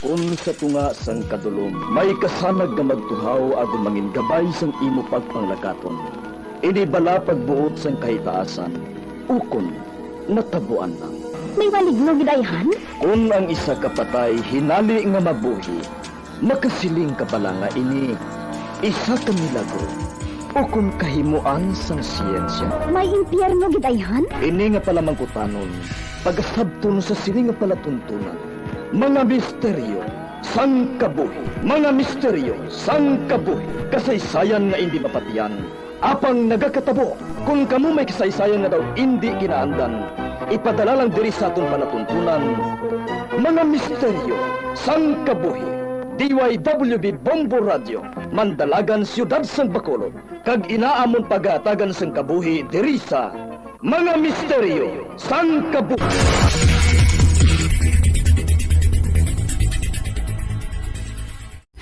Kung sa tunga sang kadulom, may kasanag nga magtuhaw agon mangin gabay sang imo pagpanglakaton. Ini bala pagbuot sang kahitaasan, ukon natabuan lang. May waligno gidayhan? Kung ang isa kapatay hinali nga mabuhi, makasiling ka pala nga ini isa ka milagro ukon kahimuan sang siyensya. May impyerno gidayhan? Ini nga pala mangkutanon, pagasabton sa sini nga pala tuntunan. Mga misteryo sang kabuhi, mga misteryo sang kabuhi, kasaysayan nga hindi mapatiyan, apang nagakatabo. Kung kamo may kasaysayan nga daw hindi kinaandan, ipadala lang diri sa aton palatuntunan. Mga misteryo sang kabuhi, DYWB Bombo Radio, Mandalagan, Siyudad sang Bacolod, kag inaamon pagatagan sang kabuhi diri sa Mga Misteryo sang Kabuhi.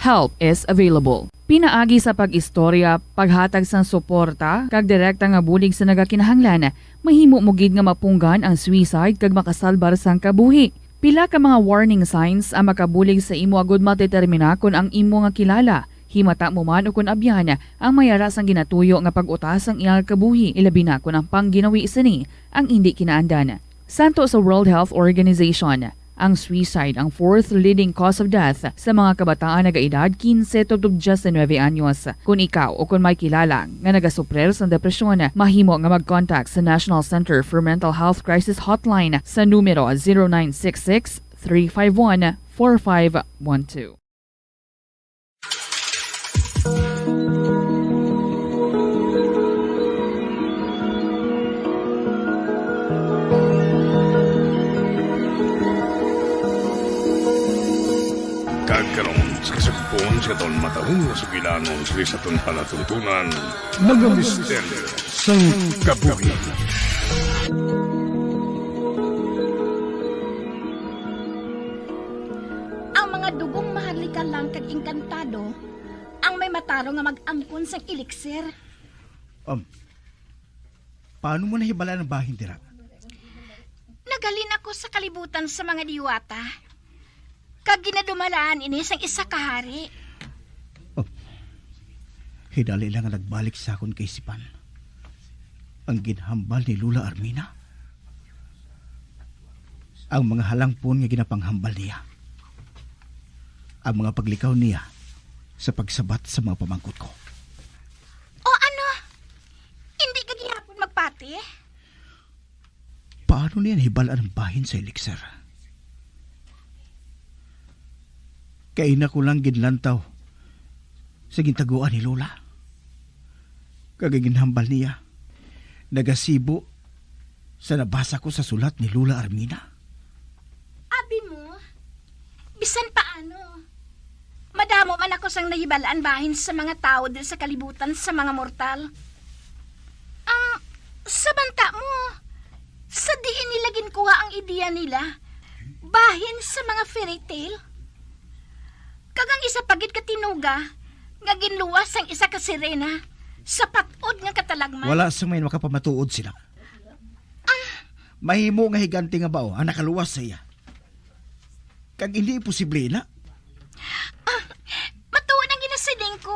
Help is available. Pinaagi sa pag-istorya, paghatag sang suporta, kag direkta nga bulig sa nagakinahanglan, mahimo mo gid nga mapunggan ang suicide kag makasalbar sang kabuhi. Pila ka mga warning signs ang makabulig sa imo agud matetermina kung ang imo nga kilala. Himata mo man o kung abyan ang mayaras ang ginatuyo nga pag-utas ang iyang kabuhi, ilabi na kung ang pangginawi sini ang hindi kinaandan. Santo sa World Health Organization, ang suicide ang fourth leading cause of death sa mga kabataan nagaedad 15 to 19 anyos. Kung ikaw o kung may kilala nga nagasuprer sa depresyon, mahimo nga mag-contact sa National Center for Mental Health Crisis Hotline sa numero 0966 351 4512. Kagkaroon sa kasagpon sa katong matahong nga sugilanon sa isatong palatuntunan, mga misteryo sang kabuhi. Ang mga dugong maharlika lang kag engkantado, ang may mataro nga mag-angkon sang elixir. Paano mo nahibala ng bahin dira? Nagalin ako sa kalibutan sa mga diwata. Kag ginadumalaan ini sang isa kahari. Hidali lang ang nagbalik sa akon kay Sipan. Ang ginhambal ni Lula Armina. Ang mga halangpon nga ginapanghambal niya. Ang mga paglikaw niya sa pagsabat sa mga pamangkot ko. O ano? Hindi ka gihapon magpati? Paano niya nahibalaan ang bahin sa elixir? Kaina ko lang ginlantaw sa gintaguan ni Lola. Kagaginhambal niya, nagasibo sa nabasa ko sa sulat ni Lula Armina. Abi mo, bisan paano? Madamo man ako sang nahibalaan bahin sa mga tao din sa kalibutan sa mga mortal. Sa banta mo, sa diin nila ginkuha ang ideya nila, bahin sa mga fairy tale. Kagang isa pagit katinuga, nga ginluwas ang isa ka sirena, sa patod nga katalagman. Wala sa may makapamatuod sila. Mahimo nga higanti nga bao ang nakaluwas sa iya. Kag hindi posible na. Matuon ang ginasiling ko.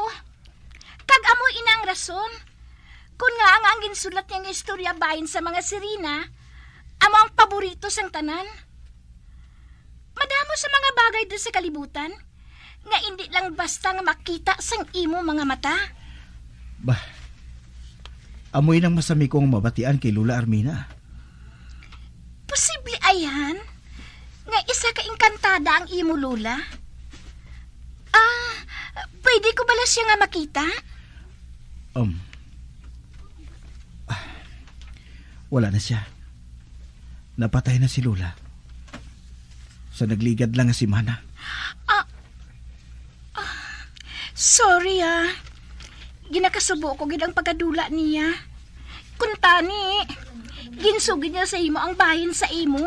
Kag amo inang rason. Kung nga ang ginsulat niyang istorya bahin sa mga sirena, amo ang paborito sang tanan. Madamo sa mga bagay doon sa kalibutan, nga hindi lang basta nga makita sang imo mga mata. Bah, amoy nang masami kong mabatian kay Lula Armina. Posible ayan, nga isa ka engkantada ang imo Lula. Pwede ko bala siya nga makita? Wala na siya. Napatay na si Lula. Sa nagligad lang nga si Mana. Sorry ginakasubo ko gid ang pagkadula niya. Kuntani, ginsugid niya sa imo ang bahin sa imo.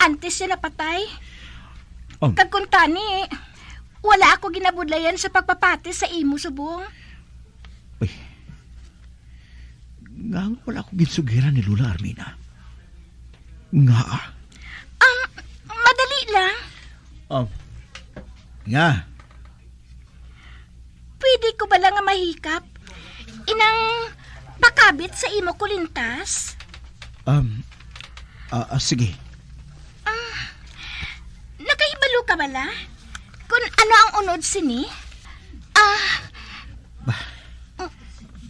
Antes siya napatay. Kag kuntani, wala ako ginabudlayan sa pagpapati sa imo subong. Uy, nga wala akong ginsugiran ni Lula Armina. Nga Madali lang. Nga, Pwede ko ba lang nga mahikap? Inang pakabit sa imo kulintas? sige. Nakahibalo ka bala? Kung ano ang unod sini?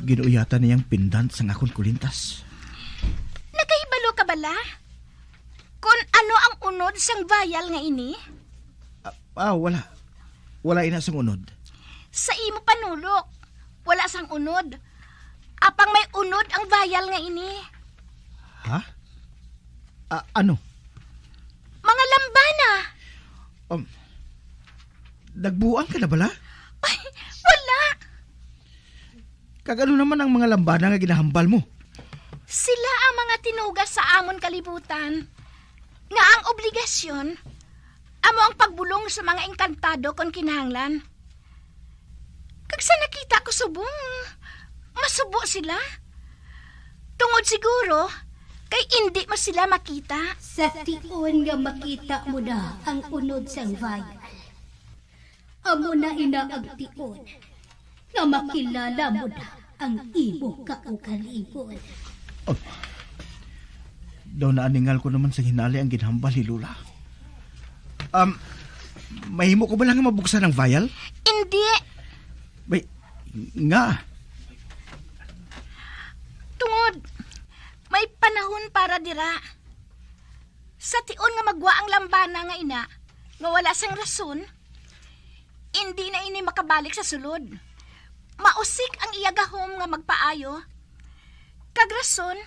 Ginuuyatan niyang pendant sa akong kulintas. Nakahibalo ka bala? Kung ano ang unod sang vial nga ini? Wala. Wala ina sang unod. Sa imo panulok, wala sang unod. Apang may unod ang vial nga ini. Ha? Ano? Mga lambana. Nagbuang ka na bala? Ay, wala. Kagano naman ang mga lambana nga ginahambal mo? Sila ang mga tinugas sa amon kalibutan. Nga ang obligasyon, amo ang pagbulong sa mga engkantado kon kinahanglan. Kag sa nakita ko subong, masubo sila. Tungod siguro, kay hindi mo sila makita. Sa tion nga makita mo na ang unod sang vial. Amo na ina ang tion nga makilala mo na ang imo kaugalingon. Daw naaningal ko naman sa hinali ang ginhambal ni Lula. Mahimo ko ba lang mabuksan ang vial? Hindi. Bay, nga. Tungod, may panahon para dira. Sa tion nga magwa ang lambana nga ina, nga wala sang rason, hindi na ini makabalik sa sulod. Mausik ang iyagahom nga magpaayo. Kag rason,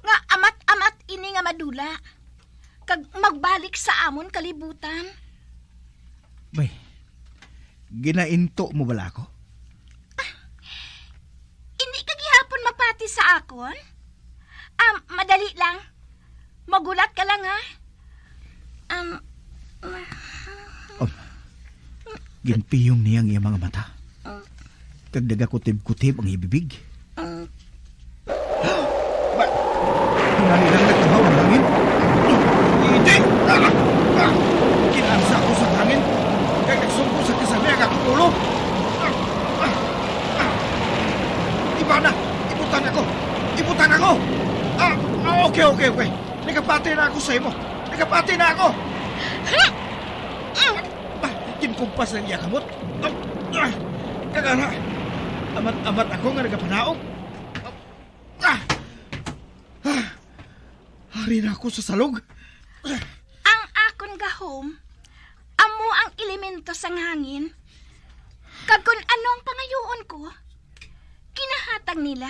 nga amat-amat ini nga madula. Kag magbalik sa amon kalibutan. Bay, ginainto mo bala ako? Hindi ka gihapon magpati sa akon? Madali lang. Magulat ka lang ha. Ginpiyong niyang iyang mga mata. Kag nagakutib-kutib ang ibibig. Hinali lang nagtabaw ang hangin. Hindi! Kinansa ko sa hangin. Kag nagsumpo sa kasabi ang akong ulo. Iba na! Ibutan ako! Ibutan ako! Okay. Nagapati na ako sa imo. Nagapati na ako! Kinkumpas ng iya kamot. Kagana! Amat ako nga nagapanaog. Hari na ako sa salog. Ang akon gahom, amo ang elemento sang hangin. Kag kung ano ang pangayoon ko, kinahatag nila.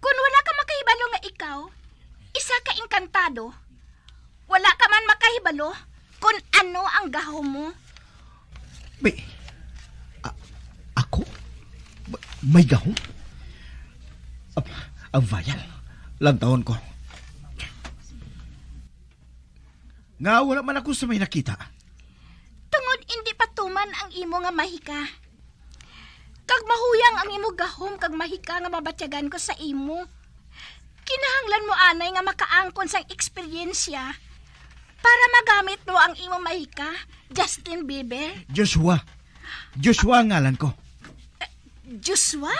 Kung wala ka makahibalo nga ikaw, isa ka engkantado, wala ka man makahibalo kung ano ang gahom mo. May... ako? May gahong? Ang vial. Lantawon ko. Nga wala man ako sa may nakita. Tungod hindi patuman ang imo nga mahika. Kag mahuyang ang imo gahom kag mahika nga mabatyagan ko sa imo. Kinahanglan mo anay nga makaangkon sang eksperyensya para magamit mo ang imo mahika, Justin Bieber. Joshua. Joshua ang ngalan ko. Joshua?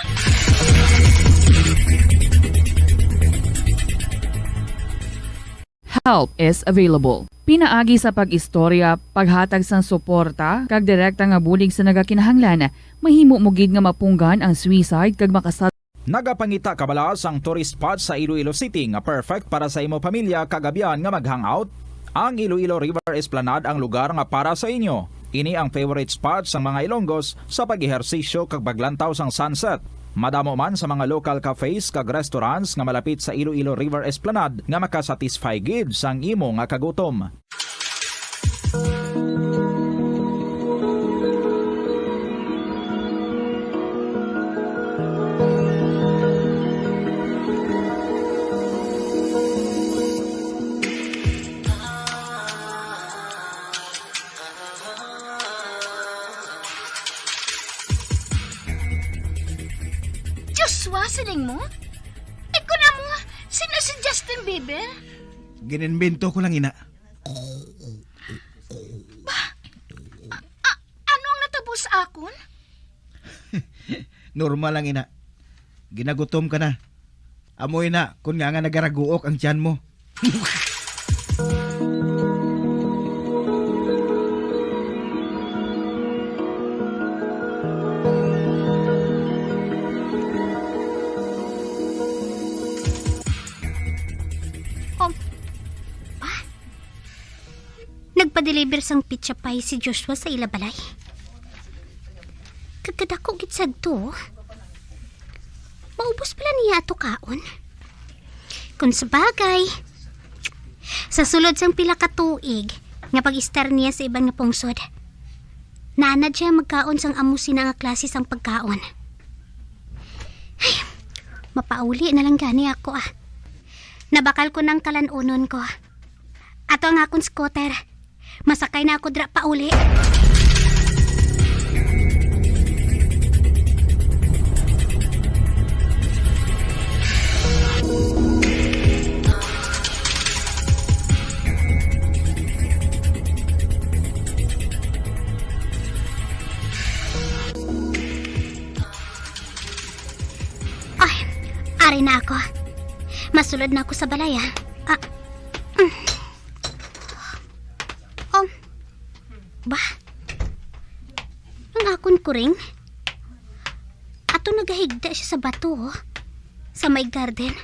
Help is available. Pinaagi sa pag-istorya, paghatag sang suporta, kag direkta nga bulig sa nagakinahanglan, mahimo mo gid nga mapunggan ang suicide kag makasal. Nagapangita kabala sang tourist spot sa Iloilo City nga perfect para sa imo pamilya kagabihan nga mag-hangout. Ang Iloilo River Esplanade ang lugar nga para sa inyo. Ini ang favorite spot sa mga Ilonggos sa pag-ehersisyo kag paglantaw sang sunset. Madamo man sa mga local cafes kag restaurants nga malapit sa Iloilo River Esplanade nga makasatisfy gid sang imo nga kagutom. Joshua, siling mo? Ikaw na mo, sino si Justin Bieber? Gininbento ko lang ina. sa akon? Normal lang, ina. Ginagutom ka na. Amoy na, kung nga nagaraguok ang tiyan mo. Nagpa-deliver sang pizza pie si Joshua sa ila balay. Kagkadako gid sagto. Maubos pala niya ato kaon. Kung sabagay, sa sulod sang pila ka tuig nga pag-star niya sa ibang nga pungsod, naanad siya magkaon sang amusin nga klase sang pagkaon. Ay, mapauli na lang gani ako ah. Nabakal ko ng kalanunon ko. Ato ang akong scooter. Masakay na ako dra pa uli. Ay, ari na ako. Masulod na ako sa balay ah. Ba? Ang akon kuring? Ato nagahigda siya sa bato, oh. Sa may garden.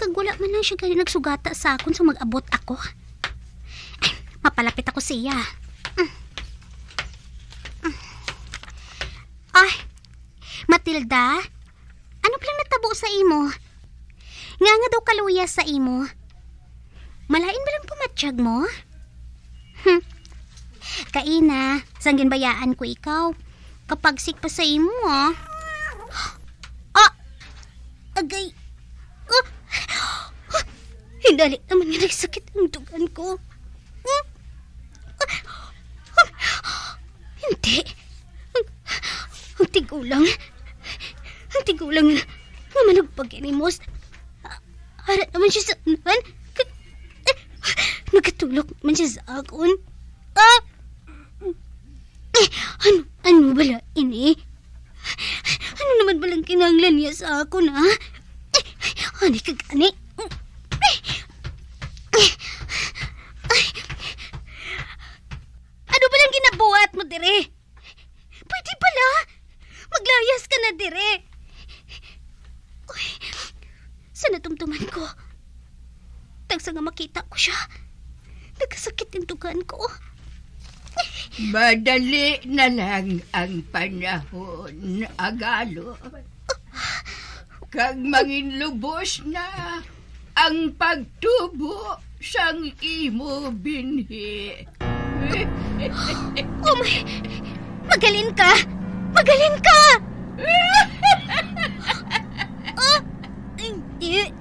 Kag wala man lang siya gali nagsugata sa akon sa mag-abot ako. Ay, mapalapit ako siya. Ay, Matilda, ano palang natabo sa imo? Nga daw kaluya sa imo. Malain ba lang pumatsyag mo? Kaina, sang ginbayaan ko ikaw. Kapag sik pa sa imo, ah. Agay. Hindali naman nga nagsakit ang dugan ko. Hindi. Ang tigulang. Ang tigulang nga managpaginimos. Harat naman siya sa unan. Nagkatulog man siya sa akon. Ano bala ini? Ano naman balang kinanglan niya sa akon, ha? Ani ka gani? Ano balang ginabuhat mo, dire? Pwede pala. Maglayas ka na, dire. Uy, sa natumtuman ko. Tagsa nga makita ko siya. Nagkasakit yung dugan ko. Madali na lang ang panahon, Agalo. Kag manginlubos na ang pagtubo sang imo binhi. Oh my... Magaling ka! Magaling ka! Hindi.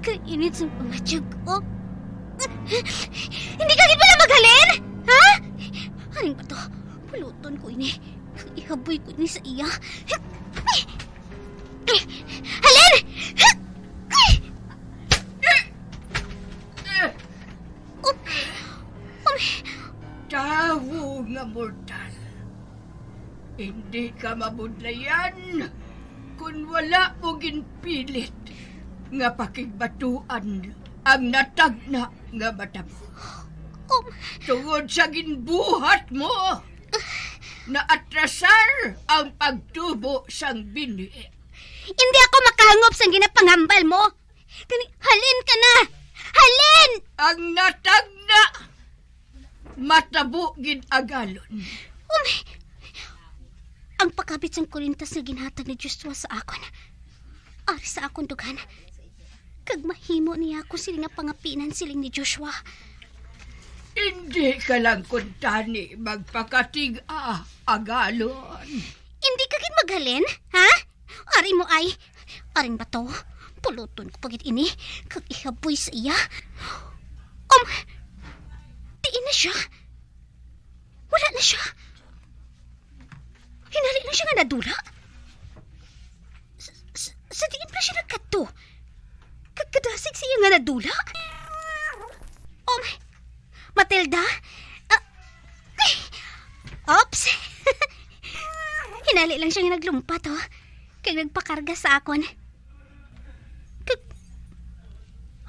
Kainit sa pangatsyag ko. Hindi ka pala magaling? Ha? Haring ba to? Puluton ko ini. Ihaboy ko ini sa iya. Halin! Tawo nga mortal. Hindi ka mabudlayan kung wala mo ginpilit nga pakigbatuan ang natagna nga mata mo. Tungod sa ginbuhat mo na atrasar ang pagtubo sang binhi. Hindi ako makahangop sa ginapangambal mo. Halin ka na! Halin! Ang natagna matabo gid agalon. Ang pagkabit sang kurintas na ginhatag ni Joshua sa akon. Ari sa akon dugan. Kag mahimo niya ako siling nga pangapinan siling ni Joshua. Hindi ka lang kuntani magpakatig-a, agalon. Hindi ka gid maghalin, ha? Ari mo ay, aring bato. Puluton ko pagit ini, kag ihaboy sa iya. Tiin na siya. Wala na siya. Hinali lang siya nga nadula. Sa tingin pa siya nagkato. Kagkadasig siya nga nadula. Matilda? Ops! Hinali lang siyang naglumpat, oh. Kaya nagpakarga sa akon.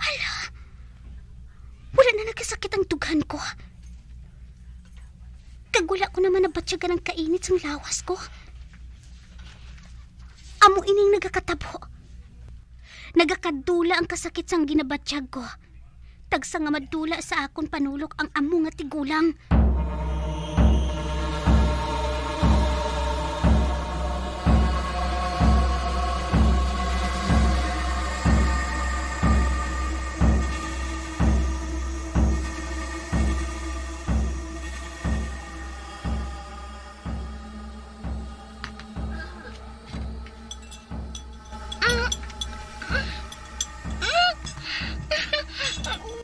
Hala! Wala na nagkasakit ang dughan ko. Kagula ko naman nabatsyagan ng kainit sa lawas ko. Amo ining nagakatabo. Nagakadula ang kasakit sang ginabatsyag ko. Tagsa nga madula sa akon panulok ang amo nga tigulang.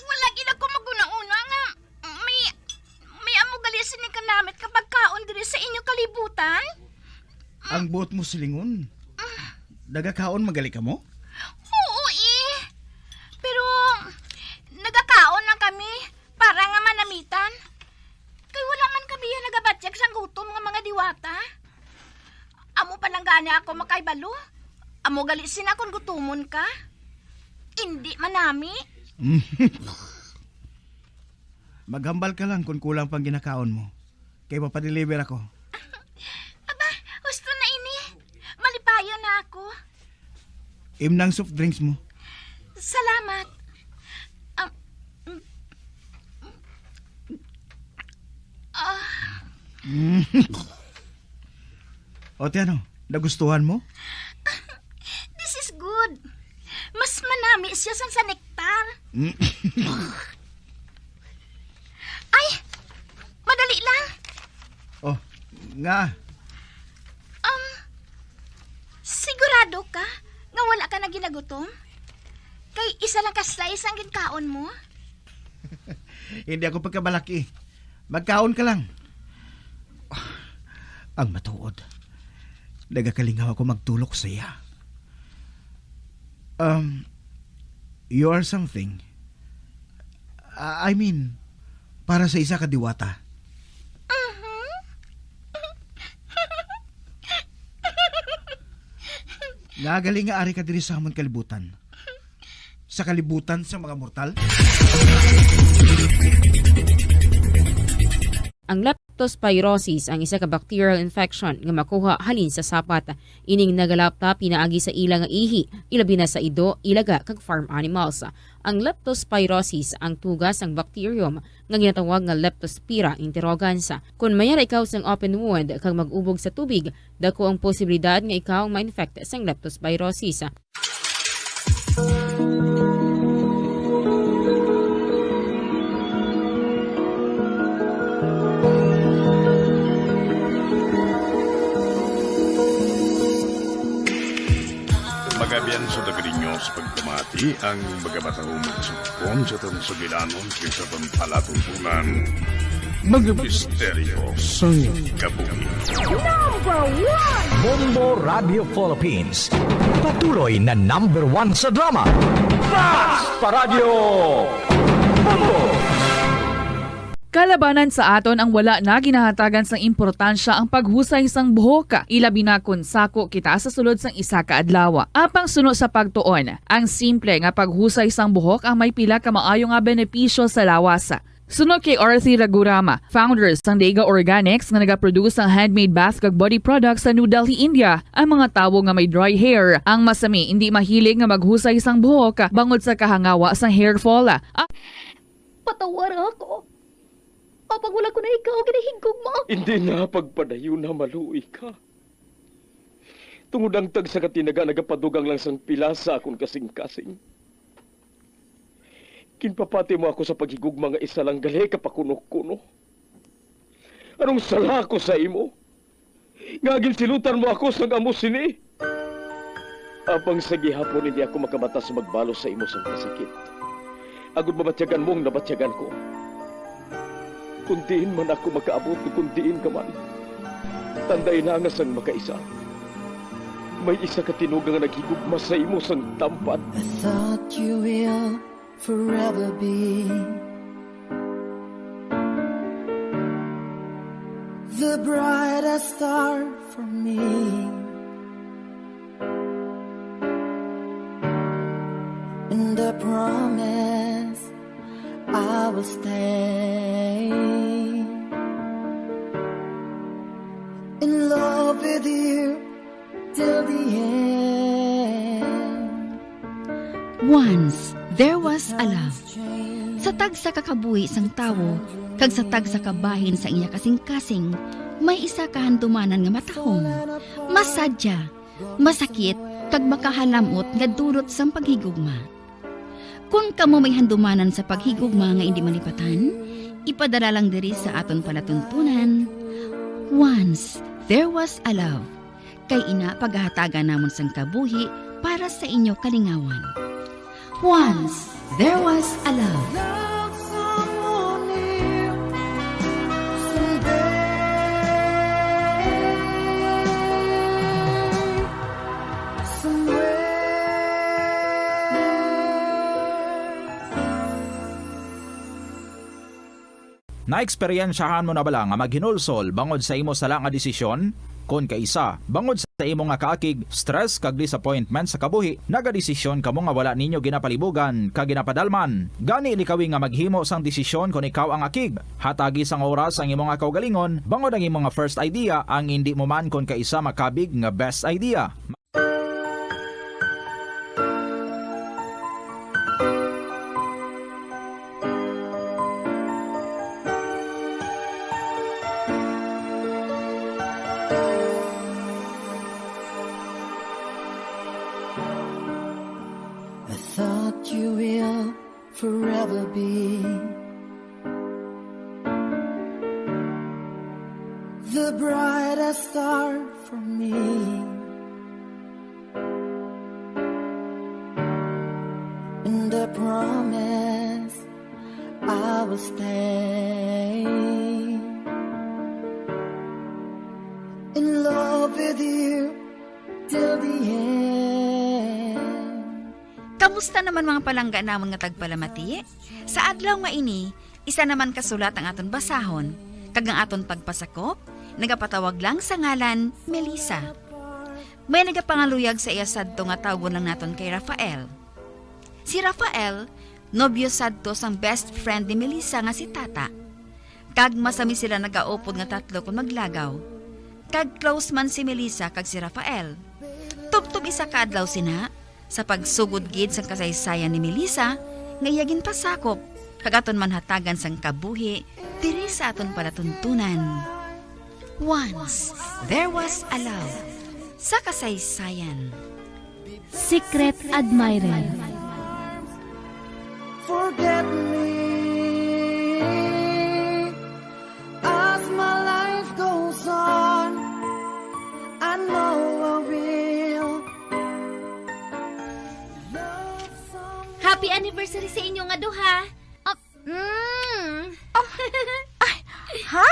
Wala gid ako maguna-una nga may amo galisin ni kanamit kapag kaon diri sa inyo kalibutan. Ang buot mo silingon. Dagakaon magali ka mo? Oo Pero nagakaon lang kami para nga manamitan. Kay wala man kami yan nagabatyag sang gutom nga mga diwata. Amo pa lang gani ako makaibalo. Amo galisin akong gutumon ka. Hindi manami. Maghambal ka lang kung kulang pang ginakaon mo. Kaya mapadeliver ako. Aba, gusto na ini. Malipayo na ako. Imnang soft drinks mo. Salamat. O Tiano, nagustuhan mo? This is good. Mas manami siya sa nektar. Ay, madali lang. Oh, nga. Sigurado ka nga wala ka na ginagutom? Kay isa lang ka slice ang ginkaon mo? Hindi ako pagkabalaki. Magkaon ka lang. Ang matuod. Nagakalingaw ako magtulok sa iya. You are something. I mean, para sa isa ka diwata. Nagaling nga ari ka diri sa amon kalibutan. Sa kalibutan sa mga mortal. Ang leptospirosis ang isa ka bacterial infection nga makuha halin sa sapat. Ining nagalapta pinaagi sa ila nga ihi, ilabi na sa ido, ilaga kag farm animals. Ang leptospirosis ang tugas ang bacterium nga ginatawag nga Leptospira interrogans. Kung mayara ikaw sang open wound kag mag-ubog sa tubig, dako ang posibilidad nga ikaw ma-infect sang leptospirosis. Magabian sa dagrinyo sa pagpamati ang magabatahong magsupon sa itong sugilanon sa itong palatuntunan. Mga misteryo sa kabuhi. Bombo Radio Philippines. Patuloy na #1 sa drama. Basta Radio Bombo! Kalabanan sa aton ang wala na ginahatagan sang importansya ang paghusay sang buhok, ilabi na kun sako kita sa sulod sang isa ka adlaw. Apang suno sa pagtuon, ang simple nga paghusay sang buhok ang may pila ka maayo nga benepisyo sa lawas. Sunod kay Arthi Ragurama, founder sang Dega Organics nga nagaproduce ng handmade bath kag body products sa New Delhi, India. Ang mga tawo nga may dry hair, ang masami hindi mahilig nga maghusay sang buhok bangod sa kahangawa sang hair fall. Patawar ako. Kapag wala ko na ikaw, ginahigog mo. Hindi na pagpadayo na maluoy ka. Tungod ang tag sa katinaga nagapadugang lang sang pila sa akong kasing-kasing. Kinpapati mo ako sa paghigugma nga isa lang gali kapakunok-kuno. Anong sala ko sa imo? Nga ginsilutan mo ako sang amo sini. Apang sa gihapon hindi ako makabatas magbalo sa imo sang kasakit. Agud mabatyagan mong nabatyagan ko. Kundiin man ako makaabot o kundiin ka man. Tanday na nga sang makaisa. May isa ka tinugang nga naghigugma sa imo sang tampat. I thought you will forever be the brightest star for me. And I promise I will stay in love with you till the end. Once, there was a love. Sa tag sa kakabuhi sang tawo, kag sa tag sa kabahin sa iya kasing-kasing, may isa kahandumanan nga matahong. Masadya, masakit, kag makahalamot nga dulot sang paghigugma. Kung kamo may handumanan sa paghigugma nga hindi malipatan, ipadala lang diri sa aton palatuntunan. Once, there was a love. Kay ina paghahatagan namon sang kabuhi para sa inyo kalingawan. Once, there was a love. Love someone new someday, somewhere. Naeksperyensyahan mo na bala nga maghinulsol bangod sa imo sala nga desisyon? Kon kaisa, bangod sa imo nga kaakig, stress kag disappointment sa kabuhi, nagadesisyon kamo nga wala ninyo ginapalibugan kag ginapadalman. Gani likawi nga maghimo sang desisyon kon ikaw ang akig. Hatagi sang oras ang imo nga kaugalingon, bangod ang imo nga first idea ang hindi mo man kon kaisa makabig nga best idea. I thought you will forever be the brightest star for me. And I promise I will stay in love with you till the end. Kamusta naman mga palangga namon nga tagpalamati? Sa adlaw nga ini, isa naman kasulat ang aton basahon. Kag ang aton pagpasakop, nagapatawag lang sa ngalan Melissa. May nagapangaluyag sa iya sadto nga tawgon lang naton kay Rafael. Si Rafael, nobyo sadto sang best friend ni Melissa nga si Tata. Kag masami sila nagaupod nga tatlo kung maglagaw. Kag close man si Melissa kag si Rafael. Tubtub isa ka adlaw sina, sa pagsugod gid sang kasaysayan ni Melissa, nga iyagin pasakop, kagaton man hatagan sang kabuhi, diri sa aton palatuntunan. Once, there was a love. Sa kasaysayan. Secret Admirer. Forget me as my life goes on. I know I will. Happy anniversary sa inyo nga duha. Ha?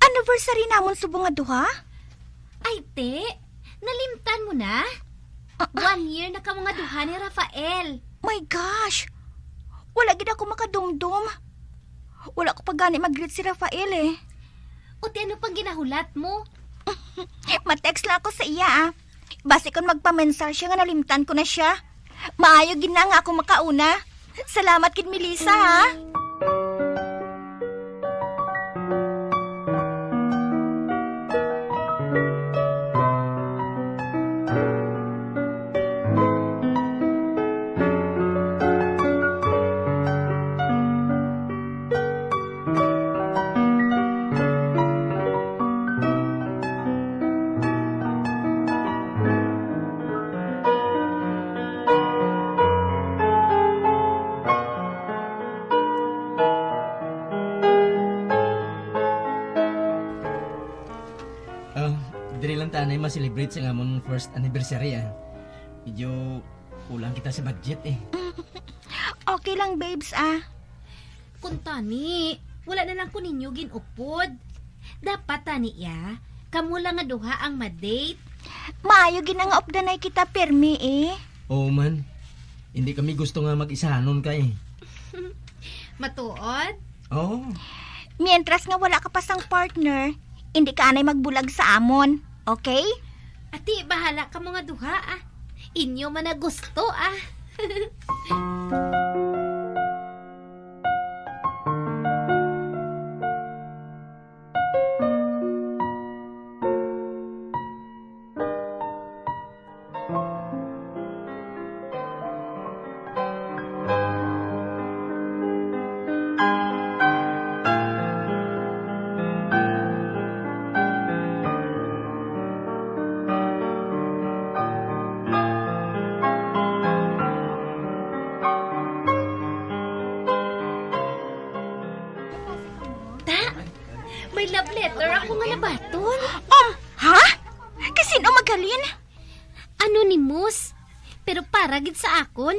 Anniversary namon subong nga duha? Ay, te, nalimtan mo na? 1 year na ka mga duha ni Rafael. My gosh! Wala gid ako makadumdum. Wala ko pa gani mag-greet si Rafael eh. O ti ano pang ginahulat mo? Ma-text lang ako sa iya ah. Base kon magpamensasya nga nalimtan ko na siya. Maayo gid na nga ako makauna. Salamat kid Melissa ha. Dili lang tanay ma-celebrate sa ngamon first anniversary ah. Medyo kulang kita sa budget eh. Okay lang babes ah. Kung tani, wala na lang ko ninyo ginupod. Dapat tani ya, kamo lang nga duha ang ma-date. Maayo gid nga opdanay kita permi eh. Oo man. Hindi kami gusto nga mag-isahanon ka eh. Matuod? Oo. Mientras nga wala ka pa sang partner, Hindi ka anay magbulag sa amon, okay? Ati, bahala ka mga duha ah. Inyo man na gusto ah. May love letter ako nga nabaton. Ha? Kasino magalin? Anonymous. Pero para gid sa akon.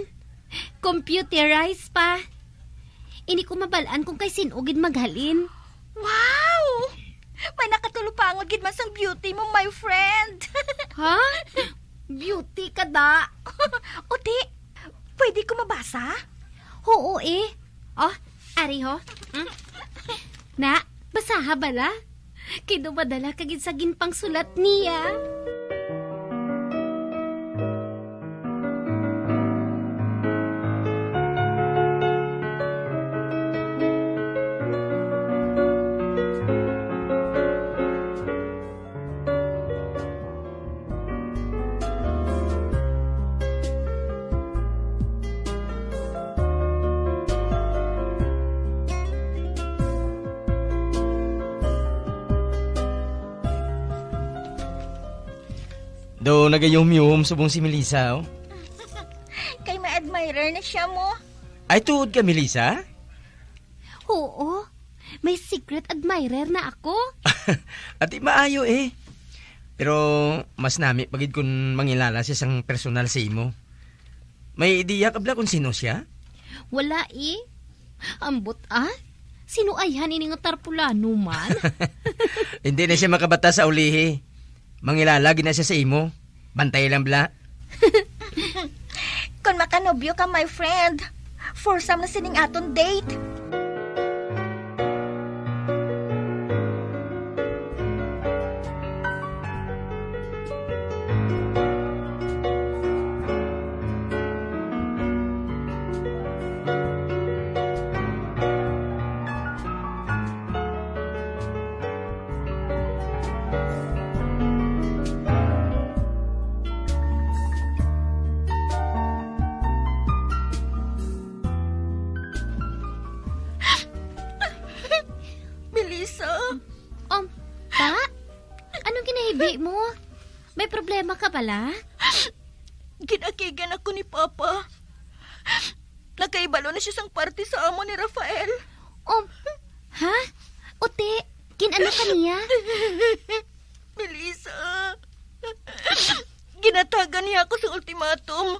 Computerized pa. Ini ko mabalaan kung kay sinugid maghalin. Wow! May nakatulupangod gid man sang beauty mo, my friend. Ha? Beauty ka da. O di, pwede ko mabasa? Oo eh. Oh, ari ho. Na, basaha bala? Kido badala kagid sa ginpang sulat niya. Do nagayom-yom subong si Melissa, oh. Kay ma-admirer na siya mo. Ay, tuod ka, Melissa? Oo. May secret admirer na ako. Ati maayo eh. Pero mas nami pagid kung mangilala siya sang personal sa imo. May ideya ka bla kung sino siya? Wala eh. Ambot ah. Sino ayhan ini nga tarpulano man? Hindi na siya makabata sa ulihi. Mangilala gina siya sa imo. Bantay lang bla. Kung makanobyo ka, my friend, for some na sining aton date. Mo, may problema ka bala? Ginakigan ako ni Papa. Nakaibalo na siya sang party sa amo ni Rafael. Ha? Ote, kinano ka niya? Melissa, ginatagan niya ako sa ultimatum.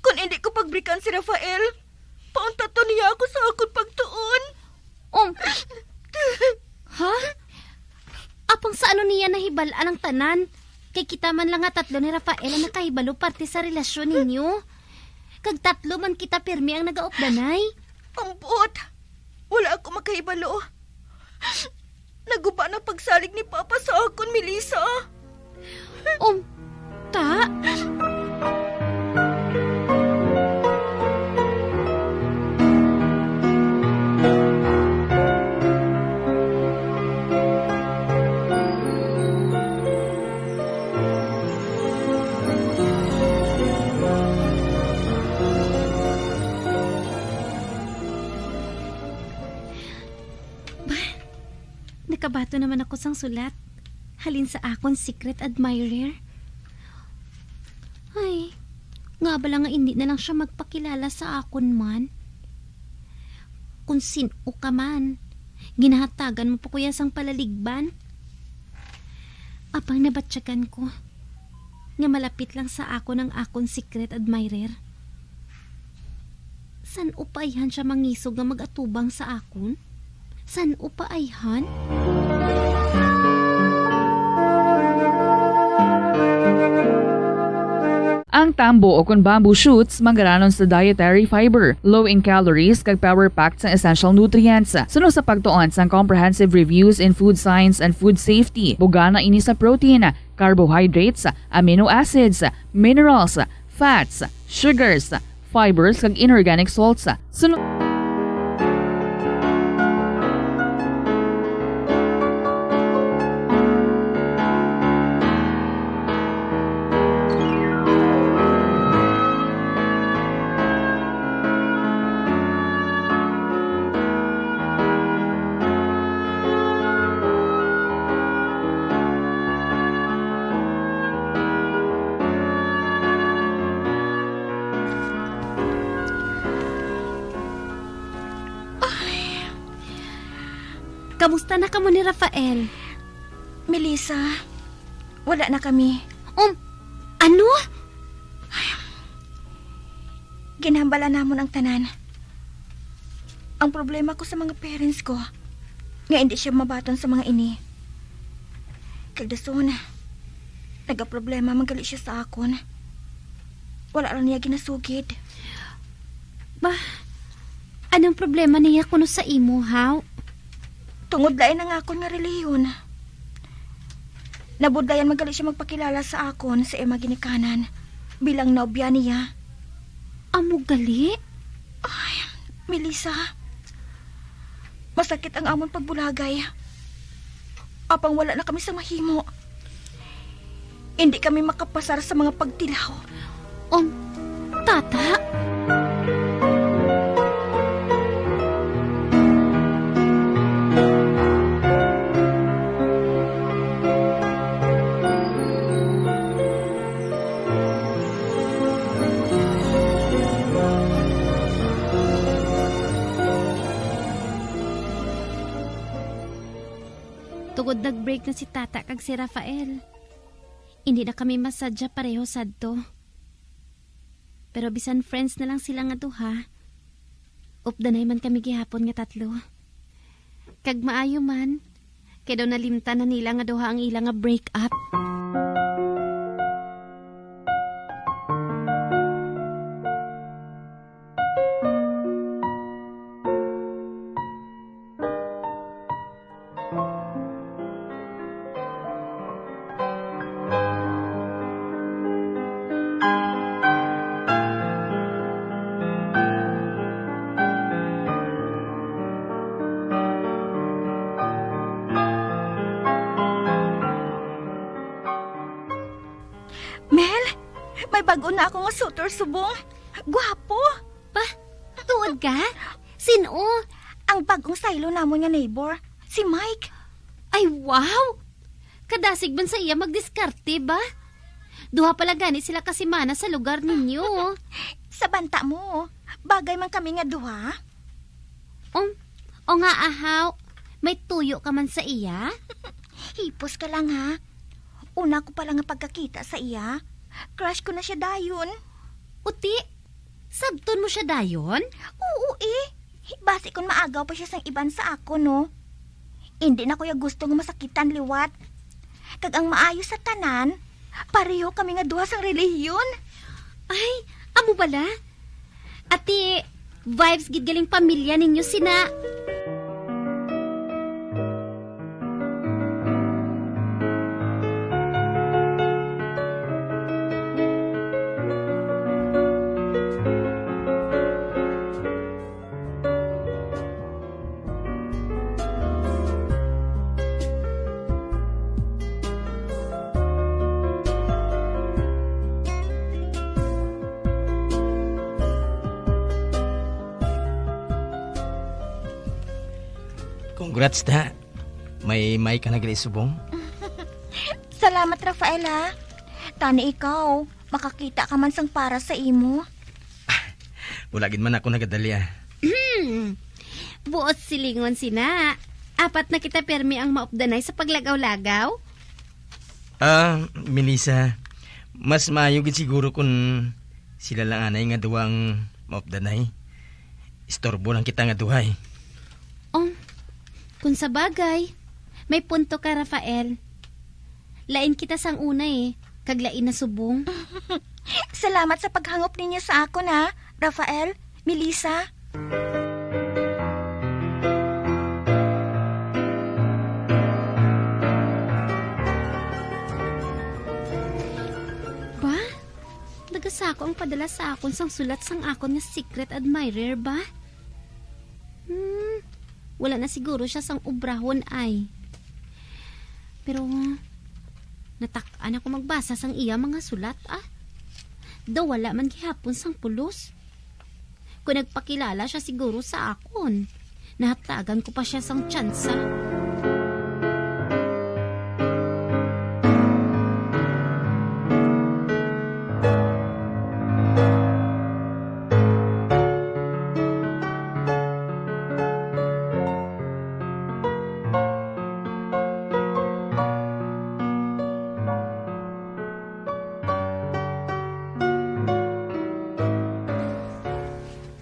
Kung hindi ko pagbrikan si Rafael, pauntato niya ako sa akong pagtuon. Ha? Apang sa ano niya nahibalaan ang tanan? Kay kita man lang nga tatlo ni Rafael ang nakahibalo parte sa relasyon ninyo. Kag tatlo man kita pirmi ang nagaopdanay. Ambot, wala ako makahibalo. Naguba na pagsalig ni Papa sa akon, Melissa. Ta? Nakabato naman ako sang sulat. Halin sa akon secret admirer. Ay, nga bala nga hindi na lang siya magpakilala sa akon man. Kung sino ka man, ginahatagan mo pa kuya sang palaligban. Apang nabatsyagan ko, nga malapit lang sa akon ang akon secret admirer. San upayhan siya mangisog nga mag-atubang sa akon? San upayhan? Ang tambo o kung bamboo shoots manggaranon sa dietary fiber, low in calories kag power packed sa essential nutrients. Suno sa pagtuon sa comprehensive reviews in food science and food safety, bugana ini sa protein, carbohydrates, amino acids, minerals, fats, sugars, fibers kag inorganic salts. Suno Kamusta na ka mo ni Rafael? Melissa, wala na kami. Ano? Ginhambala namon ang tanan. Ang problema ko sa mga parents ko, nga hindi siya mabaton sa mga ini. Kagdason, nagaproblema magali siya sa akon. Wala lang niya ginasugid. Anong problema niya kuno sa imo, haw? Tungod lain ang akon nga reliyon. Nabudlayan magali siya magpakilala sa akon sa ema ginikanan bilang nobya niya. Amo gali? Ay, Melissa. Masakit ang amon pagbulagay. Apang wala na kami sa mahimo. Hindi kami makapasar sa mga pagtilaw. Tata? Tugod nag-break na si Tata kag si Rafael. Hindi na kami masadya pareho sadto. Pero bisan friends na lang sila nga duha. Updanay man kami gihapon nga tatlo. Kag maayo man, kaya daw nalimtan na nila nga duha ang ilang nga break up. Bago na ako nga suitor subong. Gwapo. Tuod ka? Sino? Ang bagong silo namon nga neighbor, si Mike. Ay, wow! Kadasig man sa iya magdiskarte ba? Duha pala gani sila kasimana sa lugar ninyo. Sa banta mo, bagay man kami nga duha. O nga ahaw, may tuyo ka man sa iya? Hipos ka lang ha. Una ko pala nga pagkakita sa iya. Crush ko na siya dayon. Uti, sabton mo siya dayon? Oo Basi kung maagaw pa siya sang iban sa ako, no? Hindi na ko ya gusto nga masakitan liwat. Kag ang maayo sa tanan, pareho kami nga duha sang relihiyon. Ay, amo bala? Ati, vibes gid galing pamilya ninyo sina... Congrats na. May ka na gali subong. Salamat, Rafaela. Tani ikaw, makakita ka man sang para sa imo. Bulagin man ako nagadali Buot silingon sina. Apat na kita permi ang maupdanay sa paglagaw-lagaw. Melissa, mas mayugid siguro kung sila lang anay nga duwang maupdanay. Istorbo lang kita nga duhay. Kung sa bagay, may punto ka, Rafael. Lain kita sang una kag lain na subong. Salamat sa paghangop ninyo sa ako na, Rafael, Melissa. Ba? Nagasako ang padala sa akon sang sulat sang akon nga secret admirer ba? Wala na siguro siya sang ubrahon ay. Pero natak-an ako magbasa sang iya mga sulat Daw wala man gihapon sang pulos. Kung nagpakilala siya siguro sa akon, nahatagan ko pa siya sang tsansa.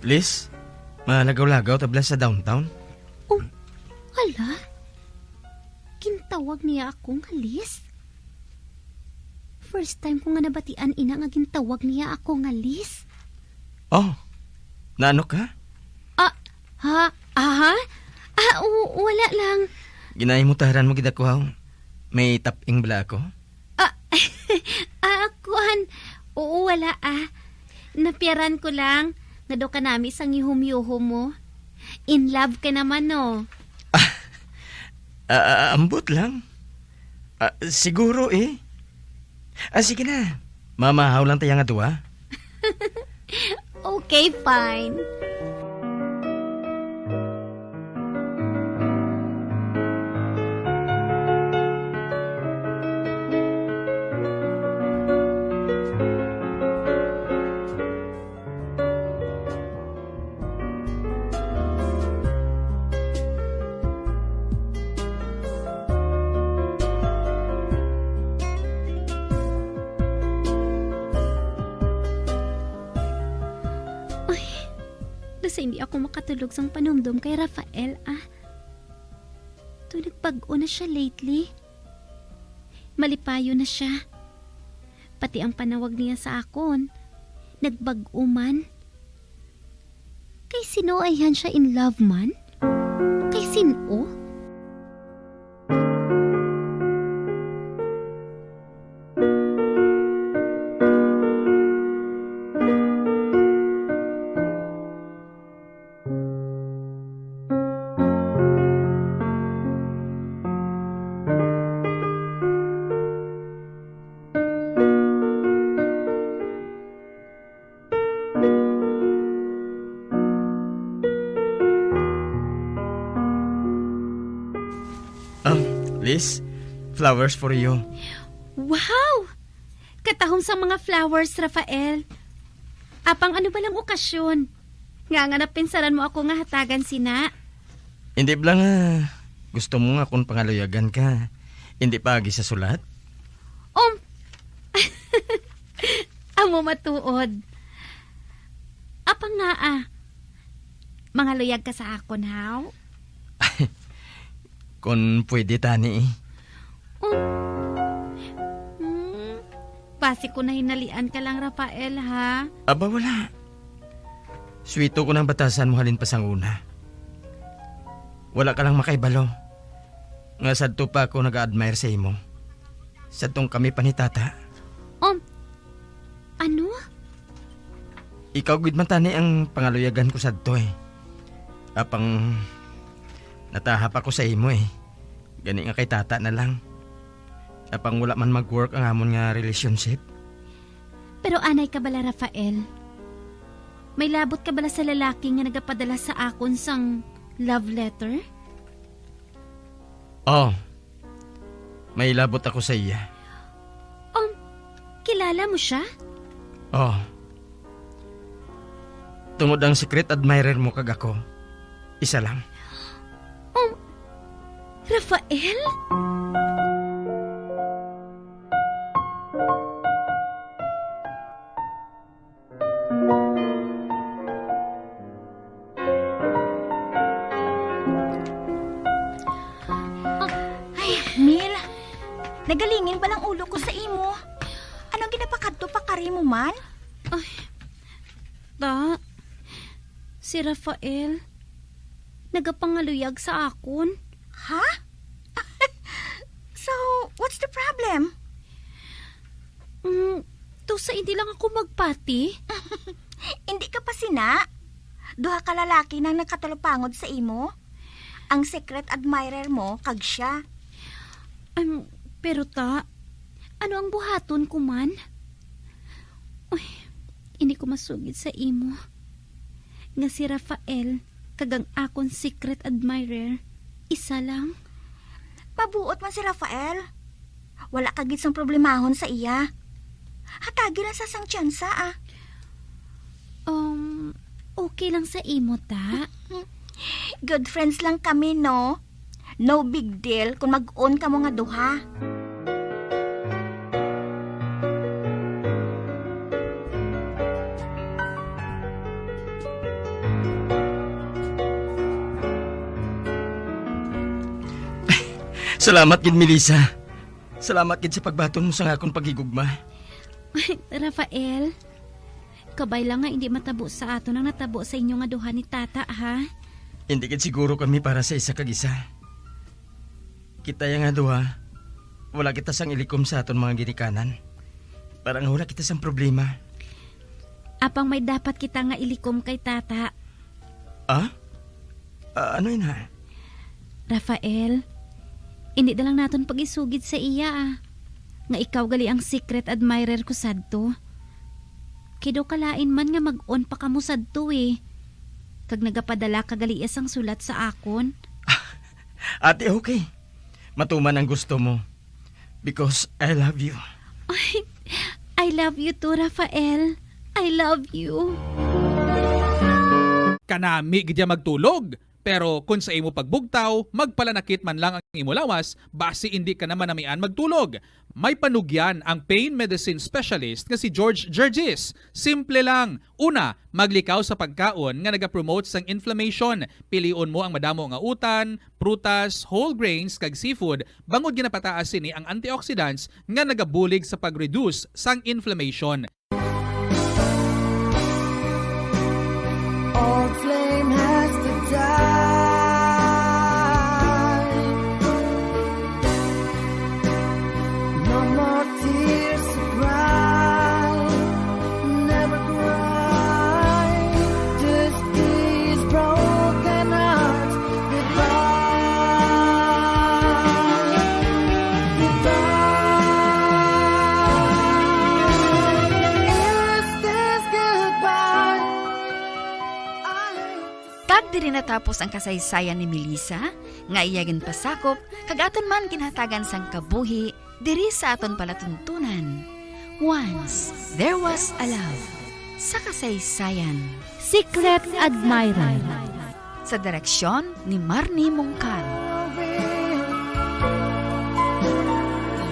Liz, malagaw-lagaw tabla sa downtown? Hala? Gintawag niya akong halis? First time ko nga nabatian ina nga gintawag niya akong halis. Oh, naano ka? Wala lang. Ginahimutaran mo gid ako ha. May taping bala ako? Wala Napiaran ko lang. Nga do ka nami sang yuhum-yuhum mo. In love ka naman, no? Ambot lang. Siguro eh. Sige na. Mamahaw lang tayo nga duwa. Okay, fine. Basta hindi ako makatulog sang panumdum kay Rafael, Nagpag-o na siya lately. Malipayo na siya. Pati ang panawag niya sa akon, nagbag-o man. Kay sino ayhan siya in love man? Kay sino? Liz, flowers for you. Wow! Katahom sa mga flowers, Rafael. Apang ano ba lang okasyon? Nga napinsaran mo ako nga hatagan sina. Hindi ba lang gusto mo nga kung pangaluyagan ka? Hindi pa agi sa sulat? Amo matuod. Apang nga mga luyag ka sa akon, haw? Kung pwede tani. Basi ko na hinalian ka lang, Rafael, ha? Aba, wala. Sweeto ko ng batasan mo halin pa sang una. Wala ka lang makaibalo. Nga sadto pa ako nag-admire sa imo. Sadtong kami pa ni tata. Ano? Ikaw gud man tani ang pangaluyagan ko sadto eh. Apang natahap ako sa imo eh. Gani nga kay tata na lang. Apang wala man mag-work ang amon nga relationship. Pero anay ka bala, Rafael? May labot ka bala sa lalaki nga nagapadala sa akon sang love letter? May labot ako sa iya. Kilala mo siya? Tungod ang secret admirer mo kag ako. Isa lang. Rafael? Mil, nagalingin pa lang ulo ko sa imo. Anong ginapakadto pa ka? kari mo man? Ta, si Rafael, nagapangaluyag sa akon. Ha? So, what's the problem? To sa hindi lang ako magpati. Hindi ka pa sina. Duha ka lalaki nang nakatalupangod sa imo. Ang secret admirer mo, kag siya. Pero ta, ano ang buhaton ko man? Uy, hindi ko masugid sa imo. Nga si Rafael, kagang akon secret admirer, isa lang. Pabuot man si Rafael. Wala kagit sang problemahon sa iya. Hatagi lang sa sang tsansa ah. Okay lang sa imo ta? Good friends lang kami, no? No big deal kung mag-on ka mo nga duha. Salamat gid, Melissa. Salamat gid sa pagbaton mo sa akong paghigugma. Rafael, kabay lang nga hindi matabo sa ato nang natabo sa inyo nga duha ni tata, ha? Hindi gid siguro kami para sa isa kag isa. Kita yang nga duha, wala kita sang ilikom sa aton mga ginikanan. Parang wala kita sang problema. Apang may dapat kita nga ilikom kay tata. Ano yun ha? Rafael, hindi na lang naton pag-isugid sa iya, nga ikaw gali ang secret admirer ko sadto. Kido kalain man nga mag-on pa kamo sadto Kag nagapadala kagali isang sulat sa akon. Ate, okay. Matuman ang gusto mo. Because I love you. I love you too, Rafael. I love you. Kanami gidya magtulog. Pero kung sa imo pagbugtaw, magpalanakit man lang ang imo lawas, basi hindi ka naman namian magtulog. May panugyan ang pain medicine specialist nga si George Gergis. Simple lang. Una, maglikaw sa pagkaon nga nagapromote sang inflammation. Pilion mo ang madamo nga utan, prutas, whole grains kag seafood. Bangod ginapataas sini ang antioxidants nga nagabulig sa pag-reduce sang inflammation. Old flame has to die. No more tears to cry. Never cry. Just these broken hearts. Goodbye. Goodbye. Is this goodbye? Kag diri natapos ang kasaysayan ni Melissa, nga iyagin pasakop, kag aton man ginhatagan sang kabuhi, diri sa aton palatuntunan. Once, there was a love. Sa kasaysayan. Secret admirer. Sa direksyon ni Marnie Mongkal.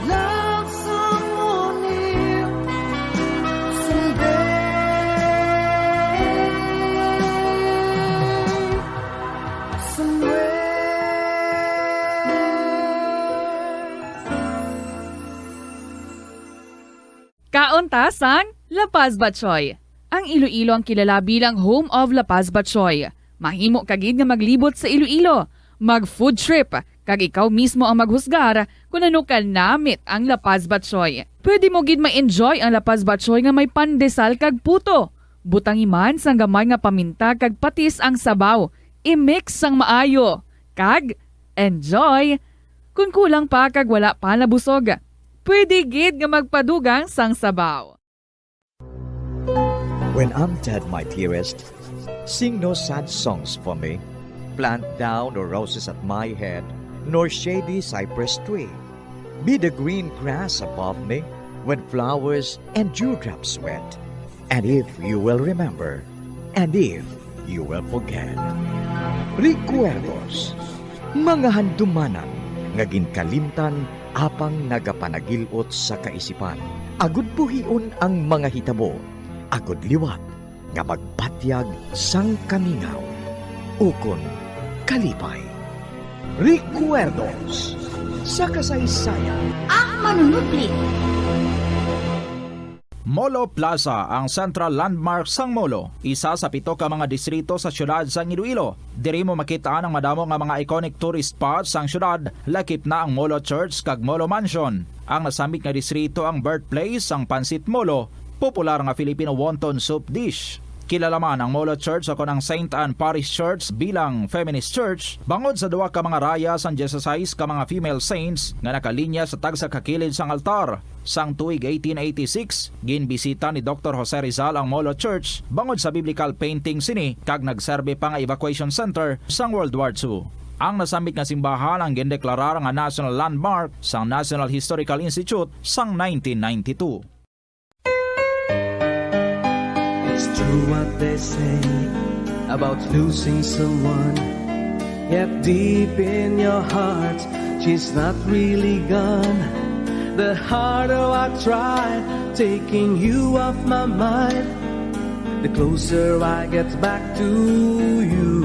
Love someone new someday, Kauntasan, La Paz Batchoy. Ang Iloilo ang kilala bilang home of La Paz Batchoy. Mahimo kagid nga maglibot sa Iloilo, mag-food trip, kag ikaw mismo ang maghusgar kung ano ka namit ang La Paz Batchoy. Pwede mo gid ma-enjoy ang La Paz Batchoy nga may pandesal kag puto. Butangi man sang gamay nga paminta kag patis ang sabaw. I-mix sang maayo. Kag enjoy. Kung kulang pa kag wala pa nabusog, pwede gid nga magpadugang sang sabaw. When I'm dead, my dearest, sing no sad songs for me. Plant down no roses at my head, nor shady cypress tree. Be the green grass above me when flowers and dewdrops wet. And if you will remember, and if you will forget. Recuerdos, mga handumanan, nga ginkalimtan apang nagapanagilot sa kaisipan. Agud buhion ang mga hitabo, agud liwat, nga magpatyag sang kamingaw. Ukon kalipay. Recuerdos sa kasaysayan. Ang manunubli. Molo Plaza ang central landmark sang Molo, isa sa 7 ka mga distrito sa syudad sang Iloilo. Diri mo makita ang madamo nga mga iconic tourist spots sang syudad, lakip na ang Molo Church kag Molo Mansion. Ang nasamit nga distrito ang birthplace sang Pansit Molo, popular nga Filipino wonton soup dish. Kilala man ang Molo Church o ang St. Anne Parish Church bilang feminist church, bangod sa 2 ka mga raya sang 16 ka mga female saints nga nakalinya sa tagsa kakilid sang altar. Sang tuig 1886, ginbisita ni Dr. Jose Rizal ang Molo Church bangod sa biblical painting sini kag nagserbe pa nga evacuation center sang World War II. Ang nasamit nga simbahan ang gindeklarar nga national landmark sang National Historical Institute sang 1992. It's true what they say about losing someone, yet deep in your heart, she's not really gone. The harder I try taking you off my mind, the closer I get back to you.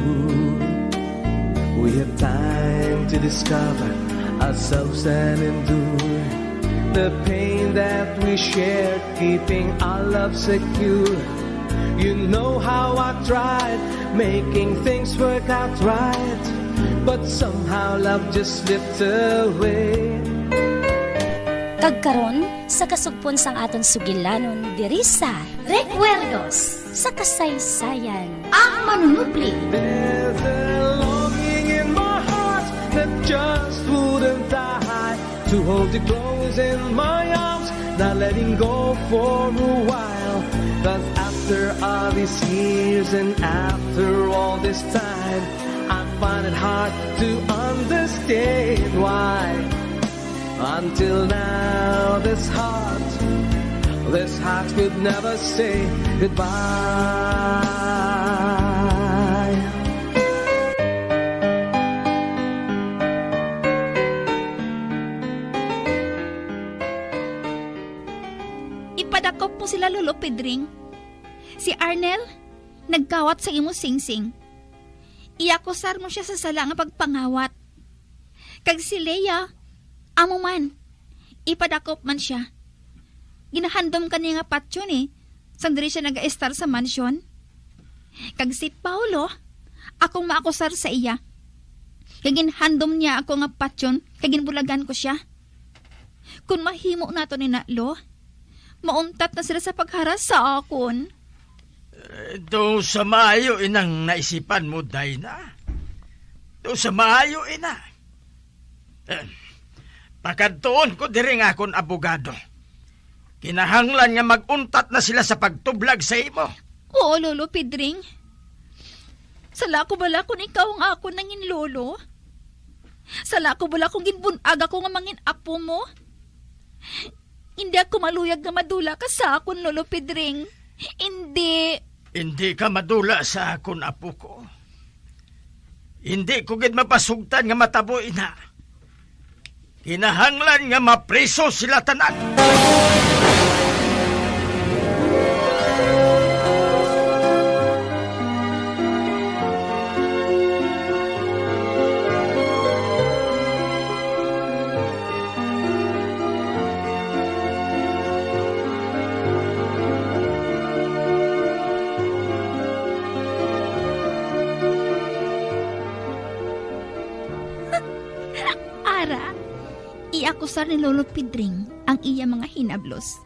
We have time to discover ourselves and endure the pain that we shared, keeping our love secure. You know how I tried making things work out right, but somehow love just slipped away. Kagkaron sa kasugpon sang aton sugilanon diri sa Recuerdos sa kasaysayan. Ang manunupli. There's a longing in my heart that just wouldn't die, to hold you close in my arms, not letting go for a while. 'Cause after all these years and after all this time, I find it hard to understand why until now this heart could never say goodbye. Ipadakop mo sila, Lolo Pedring. Si Arnel, nagkawat sa imo singsing. Iyakusar mo siya sa sala nga pagpangawat. Kag si Leia, amo man, ipadakop man siya. Ginahandom ka niya nga patsyon sandali siya nag-estar sa mansyon. Kag si Paulo, akong maakusar sa iya. Kag ginhandom niya ako nga patsyon, kag ginbulagan ko siya. Kung mahimo nato ni Natlo, mauntat na sila sa pagharas sa akon. Do sa maayo inang naisipan mo, Dayna. Do sa maayo ina. Pagkantuon ko diri nga akong abogado. Kinahanglan nga maguntat na sila sa pagtublag sa imo. Oo, Lolo Pedring. Sala ko bala kung ikaw ang ako nangin lolo? Sala ko bala kung ginbunag ako nga mangin apo mo? Hindi ako maluyag nga madula ka sa akon, Lolo Pedring. Hindi. Hindi ka madula sa akon apo ko. Hindi ko gid mapasugtan nga matabo ina. Kinahanglan nga mapriso sila tanan. Ara, iakusar ni Lolo Pedring ang iya mga hinablos.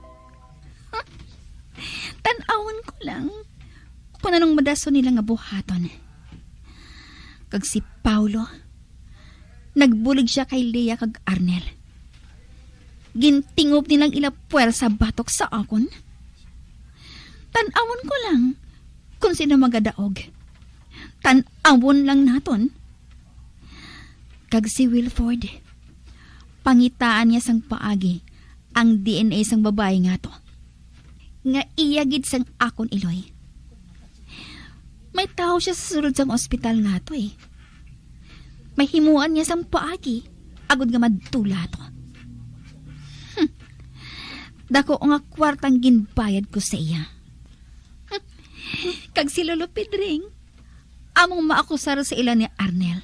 Tan-awon ko lang kung anong madaso nila nga buhaton. Kag si Paulo, nagbulig siya kay Leia kag Arnel. Gintingob nilang ila puwersa batok sa akon. Tan-awon ko lang kung sino magadaog. Tan-awon lang naton. Kag si Wilford, pangitaan niya sang paagi ang DNA sang babae nga to. Nga iyagid sang akon iloy. May tao siya sa sulod sang ospital nga to May himuan niya sang paagi, agod nga madtula to. Dako nga kwartang ginbayad ko sa iya. Kag si Lolo Pedring, among maakusar sa ilan ni Arnel,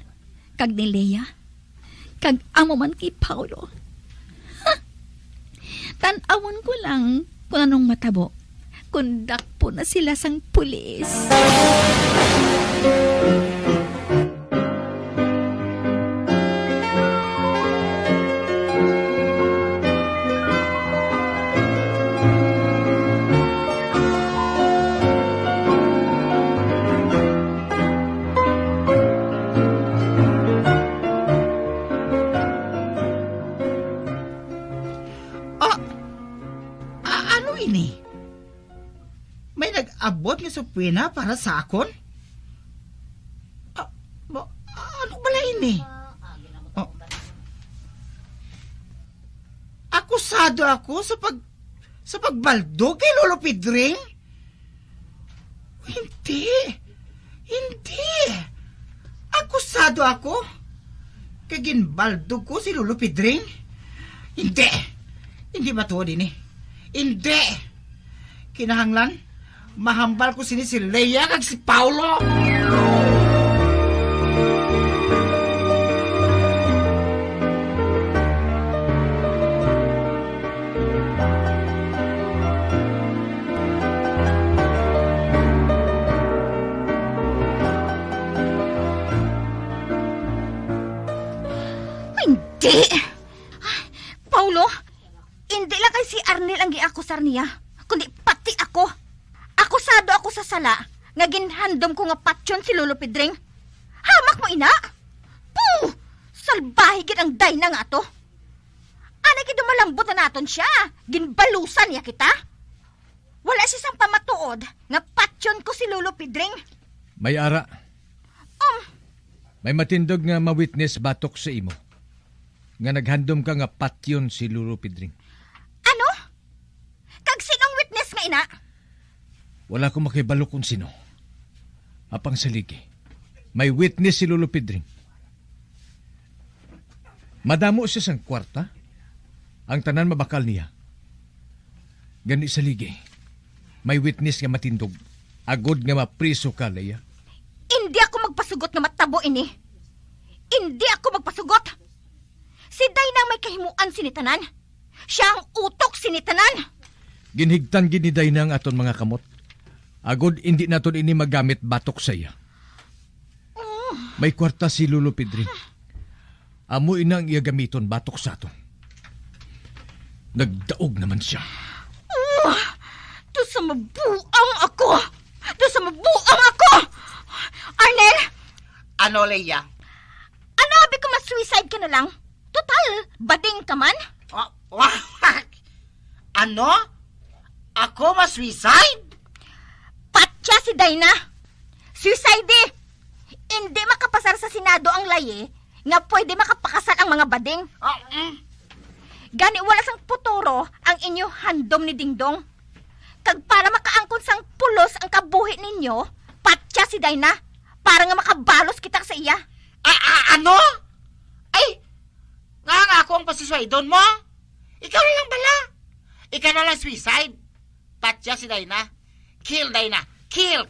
kag ni Leia, kag amo man kay Paulo. Tan-awon ko lang kung anong matabo. Kundak po na sila sang pulis. Ano ini? May nag-abot nga supwena para sa akon? Ano bala ini? Akusado ako sa pagbaldog kay Lolo Pedring? Hindi. Akusado ako kay ginbaldog ko si Lolo Pedring? Hindi matuod ini. Hindi. Kinahanglan, mahambal ko sini si Leia kag si Paulo. Hindi! Paulo, hindi lang kay si Arnel ang giakusar niya, kundi pati ako. Akusado ako sa sala, nga ginhandom ko nga patyon si Lolo Pedring. Hamak mo, ina! Puh! Salbahe gid ang Dayna nga to. Ana gid malambot na naton siya. Ginbalusan niya kita. Wala siya sang pamatuod nga patyon ko si Lolo Pedring. May ara. May matindog nga ma-witness batok sa imo. Nga naghandom ka nga patyon si Lolo Pedring. Ano? Kag sinong witness nga, ina? Wala ko makibalo kung sino. Apang saligi. May witness si Lolo Pedring. Madamo siya sang kwarta. Ang tanan mabakal niya. Gani saligi. May witness nga matindog. Agod nga mapriso ka, Leia. Hindi ako magpasugot nga matabo ini. Hindi ako magpasugot. Si Dayna may kahimuan sinitanan. Siya ang utok sinitanan. Ginhigtan giniday na ang aton mga kamot. Agod hindi naton ini magamit batok sa iya. May kwarta si Lolo Pedring. Amo ina ang iya gamiton batok sa aton. Nagdaog naman siya. Doon sa mabuang ako! Arnel! Ano, Leia? Ano, abi ko mas-suicide ka na lang? Total, bading ka man? Ano? Ako ma-suicide? Patya si Dayna! Suicide eh! Hindi makapasar sa Senado ang laye nga pwede makapakasal ang mga bading. Gani wala sang puturo ang inyo handom ni Dingdong. Kag para makaangkon sang pulos ang kabuhi ninyo, patya si Dayna para nga makabalos kita sa iya. Ano? Ay, nga ako ang pasisuaydon mo? Ikaw na lang bala. Ikaw na lang suicide. Patya si Dayna. Kill Dayna. Kill.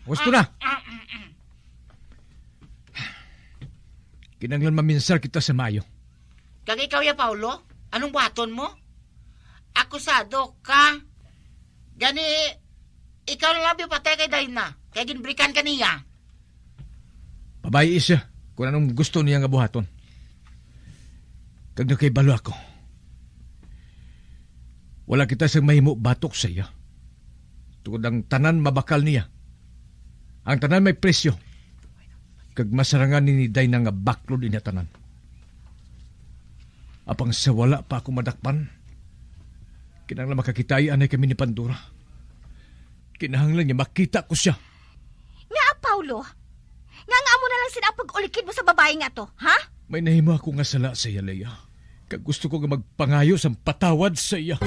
Gusto na. Kinanglan maminsar kita sa Mayo. Kag ikaw ya, Paulo? Anong buhaton mo? Akusado ka. Gani, ikaw na lang patay kay Dayna. Kaya ginbrikan ka niya. Pabayi siya kung anong gusto niya nga buhaton. Kag nakaibalo ako. Wala kita sa mahimo batok sa iya. Tungod ang tanan mabakal niya. Ang tanan may presyo. Kag masarangan ni Dayna nga baklod niya tanan. Apang sa wala pa ako madakpan. Kinahanglan makakitay anay kami ni Pandora. Kinahanglan niya makita ko siya. Nga, Paulo. Nga mo na lang sinapag-ulikid mo sa babae nga to, ha? May nahimo ako nga sala sa iya, Leia. Kag gusto ko nga magpangayo sa patawad sa iya.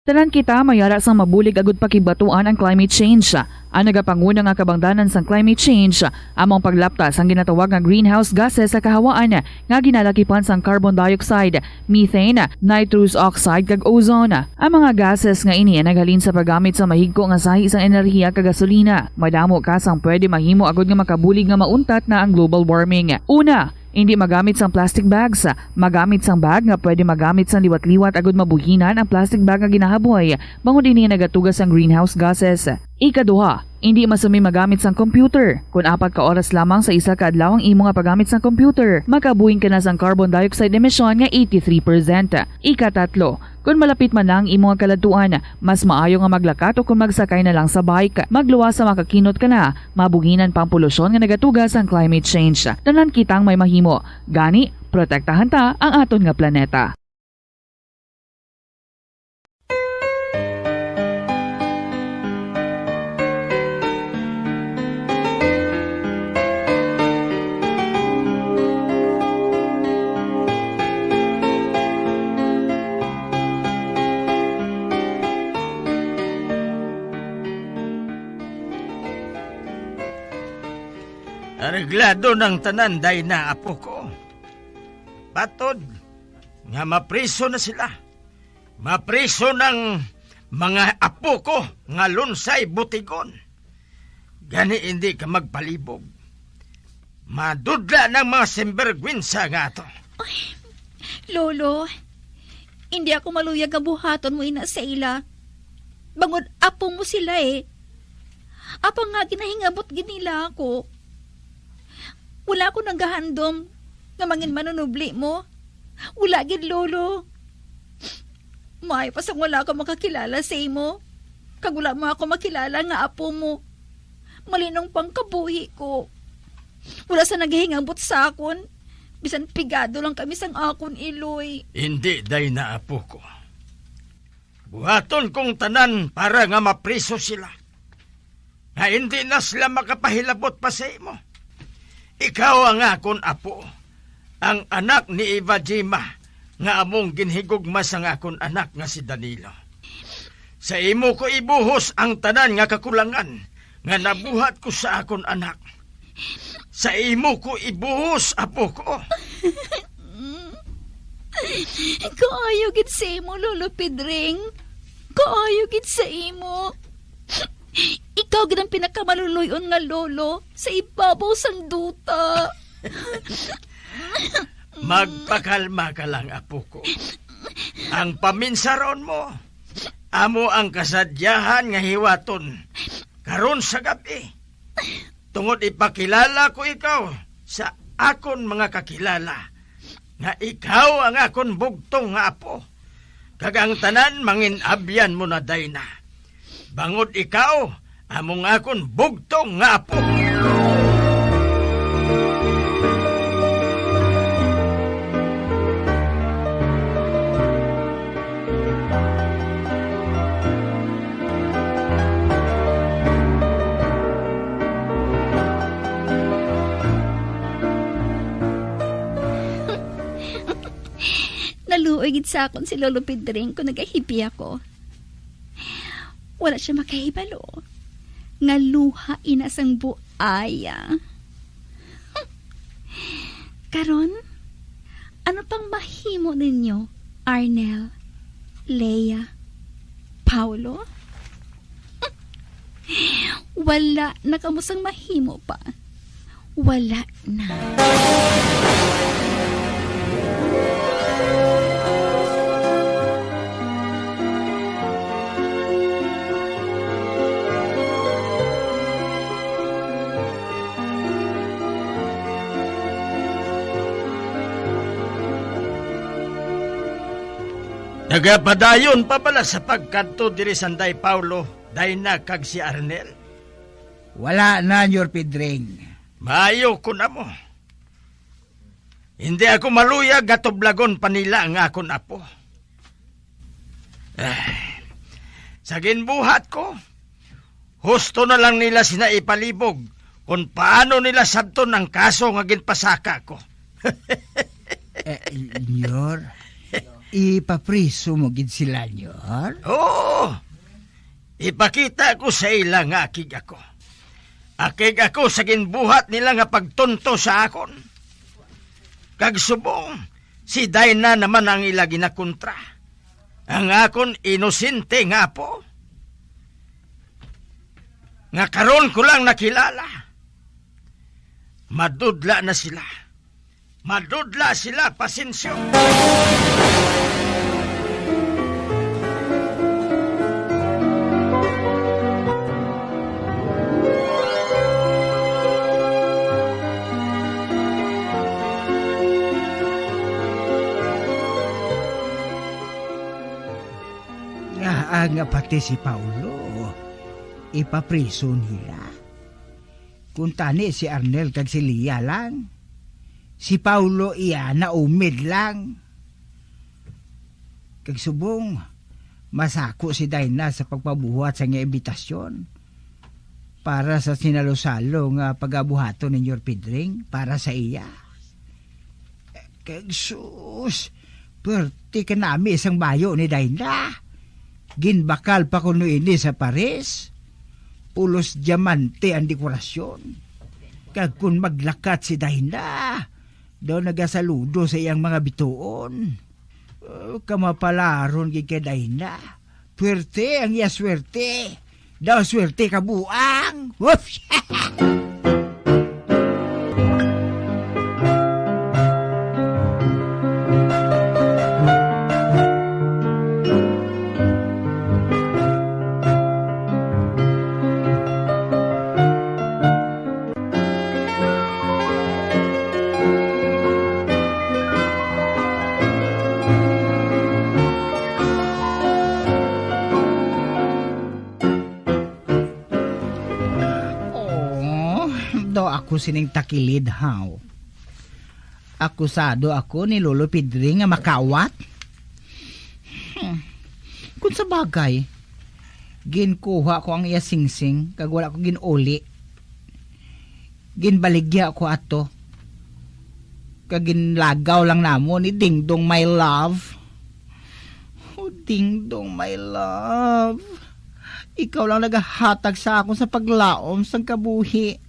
Tanan kita mayara sang mabulig agud pakibatuan ang climate change. Ang nagapanguna nga kabangdanan sang climate change among paglaptas ang ginatawag nga greenhouse gases sa kahawaan nga ginalakipan sang carbon dioxide, methane, nitrous oxide kag ozone. Ang mga gases nga ini naghalin sa paggamit sa mahigko nga sahi sang enerhiya kag gasolina. Madamo ka sang pwede mahimo agud nga makabulig nga mauntat na ang global warming. Una, Hindi magamit sang plastic bags. Magamit sang bag nga pwede magamit sang liwat-liwat agud mabuhinan ang plastic bag nga ginahaboy. Bangod ini nagatugas ang greenhouse gases. Ikaduha, hindi masumi magamit sang computer. Kung 4 ka oras lamang sa isa ka adlaw ang imo nga paggamit sang computer, makabuhing ka na sang carbon dioxide emission nga 83%. Ikatatlo, kung malapit man lang imo nga kaladtuan, mas maayo nga maglakat o kung magsakay na lang sa bike. Magluwas sa makakinot ka na, mabuhinan pang polusyon nga nagatugas ang climate change. Tanan kitang may mahimo. Gani, protektahan ta ang aton nga planeta. Areglado ng tanan, Dayna, apo ko. Patod, nga mapriso na sila. Mapriso ng mga apo ko nga lunsay butigon. Gani hindi ka magpalibog. Madudla ng mga simbergwinsa nga to. Ay, Lolo, hindi ako maluyag ang buhaton mo ina sa ila. Bangod apo mo sila eh. Apang nga ginahingabot ginila ako. Wala ko nagahandom nga mangin manunubli mo. Wala gid, Lolo. May pasang wala ka makakilala sa imo. Kag wala mo ako makilala nga apo mo. Malinong pang kabuhi ko. Wala sa naghihingabot sa akon. Bisan pigado lang kami sang akon, Iloy. Hindi, Dayna, apo ko. Buhaton kong tanan para nga mapriso sila. Na hindi na sila makapahilabot pa sa imo. Ikaw ang akon apo, ang anak ni Eva Jima, nga among ginhigugma sang akon anak nga si Danilo. Sa imo ko ibuhos ang tanan nga kakulangan, nga nabuhat ko sa akon anak. Sa imo ko ibuhos, apo ko. Kaayo gid sa imo, Lolo Pedring. Kaayo gid sa imo. Ikaw gid ang pinakamaluluyon nga lolo sa ibabaw sang duta. Magpakalma ka lang, apo ko. Ang paminsaron mo, amo ang kasadyahan nga hiwaton karon sa gabi. Tungod ipakilala ko ikaw sa akon mga kakilala nga ikaw ang akon bugtong nga apo. Kagang tanan manginabyan mo na, Dayna. Bangod ikaw, among akon bugtong nga apo. Naluoy gid sa akon si Lolo Pedring kung nagahibi ako. Wala siya makahibalo. Nga luha inasang buaya. Karon, ano pang mahimo ninyo, Arnel, Leia, Paulo? Wala na kamusang mahimo pa. Wala na. Nagapadayon pa pala sa pagkanto diri sanday Paulo, Dayna kag si Arnel. Wala na, Your Pedring. Maayo ko na mo. Hindi ako maluyag gatublagon pa nila ang akon apo. Sa ginbuhat ko, husto na lang nila sina ipalibog kung paano nila sabton ang kaso nga ginpasaka ko. Nyor, ipapriso mo gid sila, Nyor? Oo. Ipakita ko sa ila nga akig ako. Akig ako sa ginbuhat nila nga pagtunto sa akon. Kag subong, si Dayna naman ang ila ginakontra. Ang akon inosente nga po. Nga karon ko lang nakilala. Madudla na sila. Madudla sila, pasensyo. Nga pati si Paulo, ipapriso nila. Kung tani si Arnel kag si Lia lang, si Paulo iya na umid lang. Kag subong, masako si Dayna sa pagpabuhat sa nga imbitasyon para sa sinalo-salo nga pagabuhato ni Nyor Pedring para sa iya. Kag sus, perti ka nami isang bayo ni Dayna. Ginbakal pa kuno ini sa Paris. Pulos diamante ang dekorasyon. Kag kun maglakat si Dayna, daw nagasaludo sa iyang mga bituon. Kamapalaron gid kay Dayna. Puwerte ang iya swerte. Daw swerte kabuang. Whoops! Ako sining takilid haw. Akusado ako ni Lolo Pedring nga makawat. Kung sa bagay, ginkuha ko ang iya singsing kag wala ko ginuli. Ginbaligya ko ato. Kag ginlagaw lang namo ni Dingdong my love. Oh, Dingdong my love. Ikaw lang nagahatag sa akon sa paglaom sang kabuhi.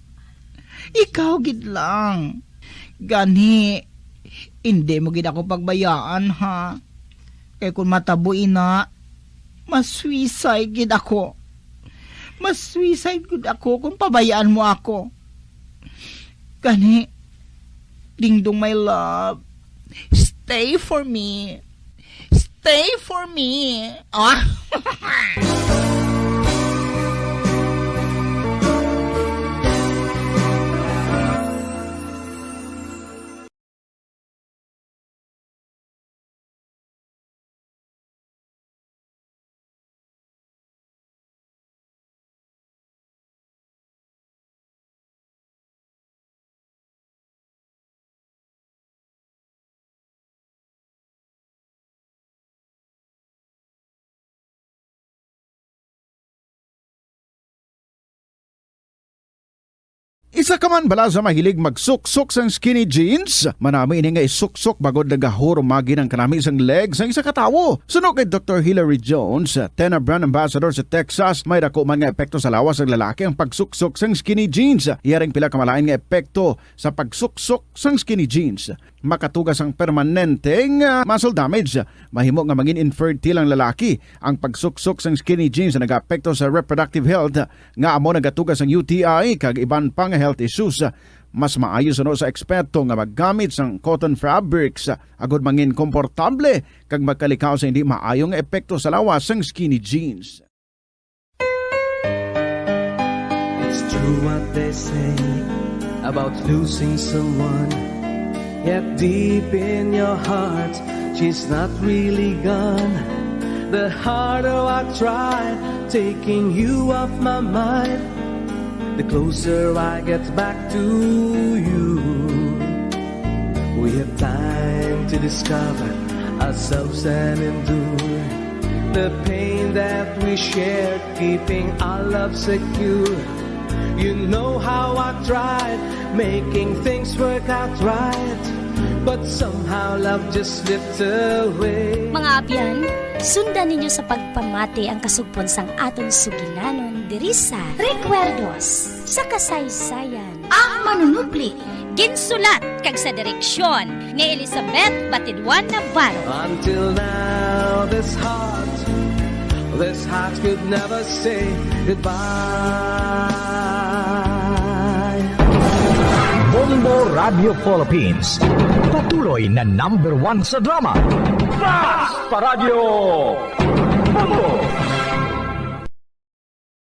Ikaw gid lang. Gani, hindi mo gid ako pagbayaan ha. Kaya kung matabo ina, mas-suicide gid ako. Mas-suicide gid ako kung pabayaan mo ako. Gani, Dingdong my love, stay for me. Stay for me. Ah. Isa ka man bala sa mahilig magsuksok sang skinny jeans? Manami ini nga isuksok bagod nagahuro magi ng kanami isang legs ang isa katawo. Suno kay Dr. Hilary Jones, Tena brand ambassador sa Texas, may dako man nga epekto sa lawas ng lalaki ang pagsuksok sang skinny jeans. Iyaring pila kamalain nga epekto sa pagsuksok sang skinny jeans. Makatugas ang permanenteng muscle damage. Mahimo nga mangin infertile ang lalaki. Ang pagsuksok sang skinny jeans na nag-apekto sa reproductive health nga amo nagatugas ang UTI kag iban pang health issues. Mas maayo sa eksperto nga maggamit sang cotton fabrics agud mangin komportable kag magkalikaw sa hindi maayong epekto sa lawas sang skinny jeans. It's true what they say about losing someone. Yet deep in your heart, she's not really gone. The harder I try, taking you off my mind, the closer I get back to you. We have time to discover ourselves and endure the pain that we shared, keeping our love secure. You know how I tried, making things work out right, but somehow love just slipped away. Mga abyan, sundan ninyo sa pagpamati ang kasugpon sang aton sugilanon diri sa Recuerdos sa kasaysayan. Ang manunubli, ginsulat kag sa direksyon ni Elizabeth Batidwan Navarro. Until now, this heart could never say goodbye. Rainbow Radio Philippines. Patuloy na #1 sa drama. Fast Paradyo! Bumbo!